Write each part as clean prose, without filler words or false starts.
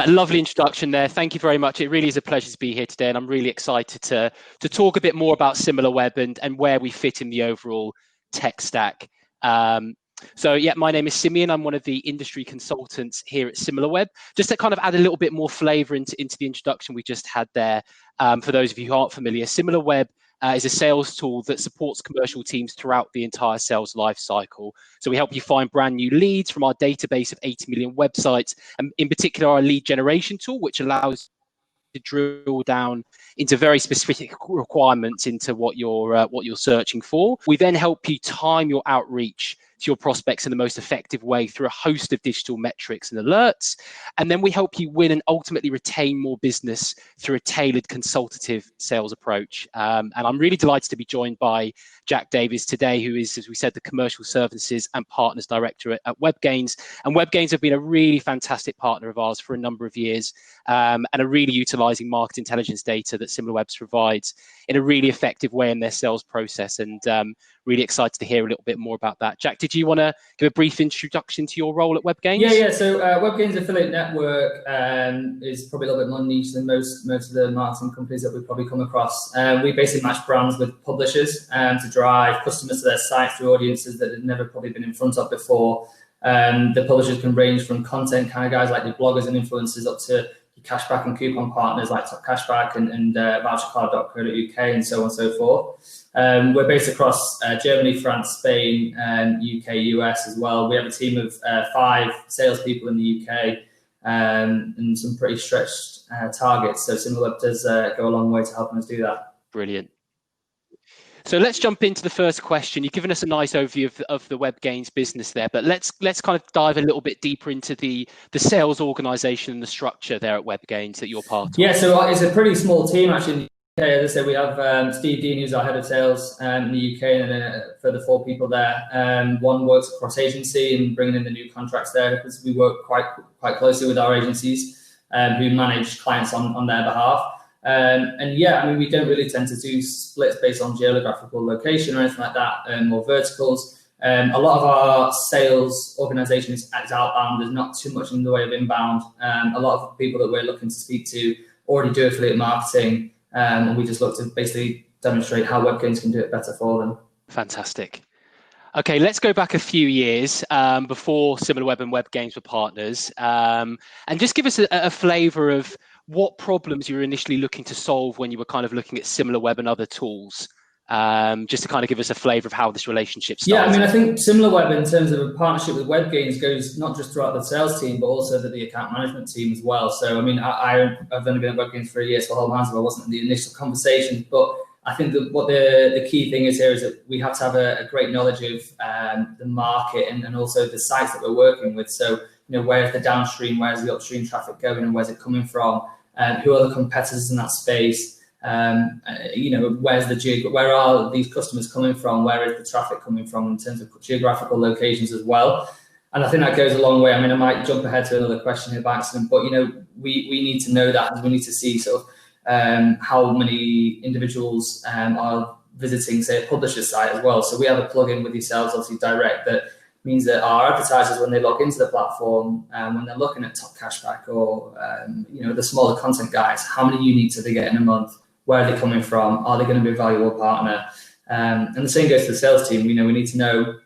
Lovely introduction there. Thank you very much. It really is a pleasure to be here today, and I'm really excited to talk a bit more about SimilarWeb and where we fit in the overall tech stack. So yeah, my name is Simeon. I'm one of the industry consultants here at SimilarWeb. Just to kind of add a little bit more flavor into the introduction we just had there, for those of you who aren't familiar, SimilarWeb is a sales tool that supports commercial teams throughout the entire sales life cycle. So we help you find brand new leads from our database of 80 million websites, and in particular our lead generation tool, which allows to drill down into very specific requirements into what you're searching for. We then help you time your outreach to your prospects in the most effective way through a host of digital metrics and alerts. And then we help you win and ultimately retain more business through a tailored consultative sales approach. And I'm really delighted to be joined by Jack Davies today, who is, as we said, the Commercial Services and Partners Director at Webgains. And Webgains have been a really fantastic partner of ours for a number of years, and are really utilizing market intelligence data that SimilarWeb provides in a really effective way in their sales process. And really excited to hear a little bit more about that. Jack, did you want to give a brief introduction to your role at Webgains? Yeah. So Webgains Affiliate Network is probably a little bit more niche than most of the marketing companies that we've probably come across. We basically match brands with publishers to drive customers to their site through audiences that had never probably been in front of before. The publishers can range from content kind of guys like the bloggers and influencers up to cashback and coupon partners like Top Cashback and vouchercard.co.uk and so on and so forth. We're based across Germany, France, Spain, UK, US as well. We have a team of 5 salespeople in the UK and some pretty stretched targets. So SimilarWeb does go a long way to helping us do that. Brilliant. So let's jump into the first question. You've given us a nice overview of the Webgains business there, but let's kind of dive a little bit deeper into the sales organization and the structure there at Webgains that you're part of. Yeah, so it's a pretty small team actually in the UK. As I said, we have Steve Dean, who's our head of sales in the UK, and then further 4 people there. One works across agency and bringing in the new contracts there, because we work quite closely with our agencies who manage clients on their behalf. And yeah, I mean, we don't really tend to do splits based on geographical location or anything like that, or verticals. A lot of our sales organization is outbound. There's not too much in the way of inbound. A lot of people that we're looking to speak to already do affiliate marketing, and we just look to basically demonstrate how Webgains can do it better for them. Fantastic. Okay, let's go back a few years before SimilarWeb and Webgains were partners, and just give us a flavor of what problems you were initially looking to solve when you were kind of looking at SimilarWeb and other tools, just to kind of give us a flavor of how this relationship started. Yeah, I mean, I think SimilarWeb in terms of a partnership with Webgains goes not just throughout the sales team, but also the account management team as well. So, I mean, I've only been at Webgains for a year, so whole hands up, I wasn't in the initial conversation, but I think that what the key thing is here is that we have to have a great knowledge of the market and also the sites that we're working with. So, you know, where's the downstream, where's the upstream traffic going, and where's it coming from? Who are the competitors in that space? You know, where are these customers coming from? Where is the traffic coming from in terms of geographical locations as well? And I think that goes a long way. I mean, I might jump ahead to another question here by accident, but you know, we need to know that, and we need to see sort of how many individuals are visiting, say, a publisher site as well. So we have a plugin with yourselves, obviously direct, that means that our advertisers, when they log into the platform, when they're looking at Top Cashback or you know, the smaller content guys, how many uniques are they getting a month? Where are they coming from? Are they going to be a valuable partner? And the same goes to the sales team. You know, we need to know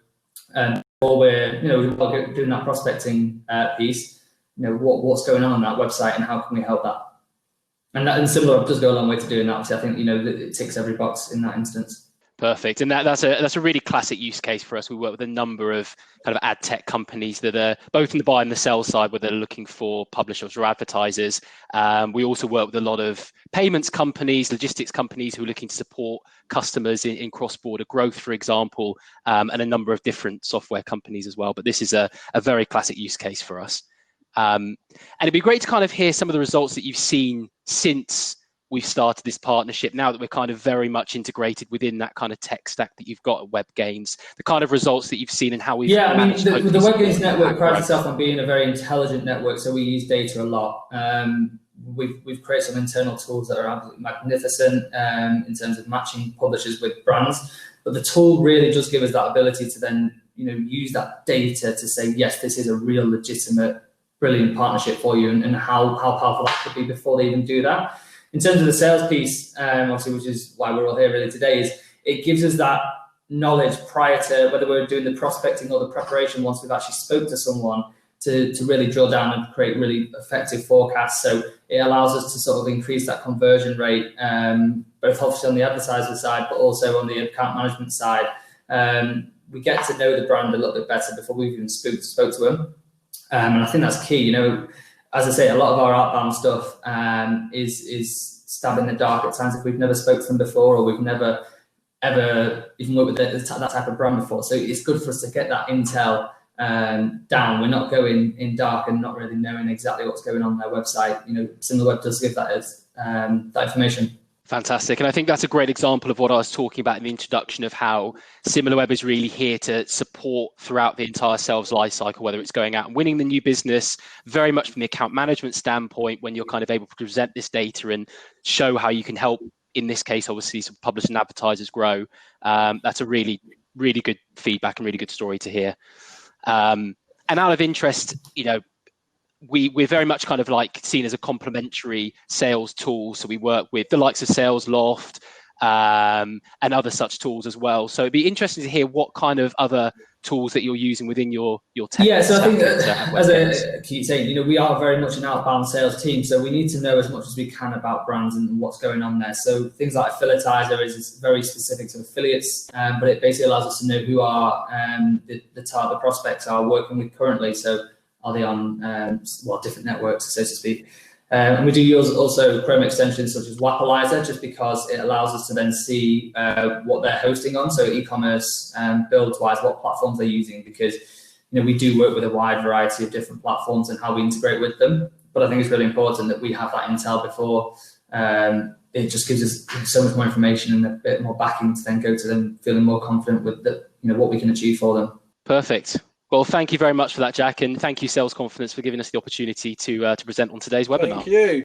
before we're doing that prospecting piece. You know, what's going on that website and how can we help that? And SimilarWeb does go a long way to doing that. So I think, you know, it ticks every box in that instance. Perfect, and that's a really classic use case for us. We work with a number of kind of ad tech companies that are both in the buy and the sell side, where they're looking for publishers or advertisers. We also work with a lot of payments companies, logistics companies who are looking to support customers in cross-border growth, for example, and a number of different software companies as well. But this is a very classic use case for us. And it'd be great to kind of hear some of the results that you've seen since we've started this partnership, now that we're kind of very much integrated within that kind of tech stack that you've got at Webgains, the kind of results that you've seen and how we've managed the Webgains network prides itself on being a very intelligent network, so we use data a lot. We've created some internal tools that are absolutely magnificent in terms of matching publishers with brands, but the tool really does give us that ability to then, you know, use that data to say, yes, this is a real legitimate brilliant partnership for you, and how powerful that could be before they even do that. In terms of the sales piece, obviously, which is why we're all here really today, is it gives us that knowledge prior to whether we're doing the prospecting or the preparation once we've actually spoke to someone to really drill down and create really effective forecasts. So it allows us to sort of increase that conversion rate, both obviously on the advertiser side, but also on the account management side. We get to know the brand a little bit better before we've even spoke to them. And I think that's key. You know, as I say, a lot of our outbound stuff is stab in the dark at times if we've never spoke to them before, or we've never ever even worked with that type of brand before. So it's good for us to get that intel down. We're not going in dark and not really knowing exactly what's going on their website. You know, SimilarWeb does give that that information. Fantastic. And I think that's a great example of what I was talking about in the introduction of how SimilarWeb is really here to support throughout the entire sales lifecycle, whether it's going out and winning the new business, very much from the account management standpoint, when you're kind of able to present this data and show how you can help, in this case, obviously, some publishers and advertisers grow. That's a really, really good feedback and really good story to hear. And out of interest, you know, we're very much kind of like seen as a complementary sales tool. So we work with the likes of SalesLoft and other such tools as well. So it'd be interesting to hear what kind of other tools that you're using within your tech. Yeah, so I think that, as I keep saying, you know, we are very much an outbound sales team, so we need to know as much as we can about brands and what's going on there. So things like Affiliatizer is very specific to affiliates, but it basically allows us to know who our the target prospects are working with currently. So are they on different networks, so to speak? And we do use also Chrome extensions such as Wappalizer, just because it allows us to then see what they're hosting on. So e-commerce builds wise, what platforms they're using, because you know we do work with a wide variety of different platforms and how we integrate with them. But I think it's really important that we have that intel before. It just gives us so much more information and a bit more backing to then go to them feeling more confident with what we can achieve for them. Perfect. Well, thank you very much for that, Jack, and thank you, Sales Confidence, for giving us the opportunity to present on today's webinar. Thank you.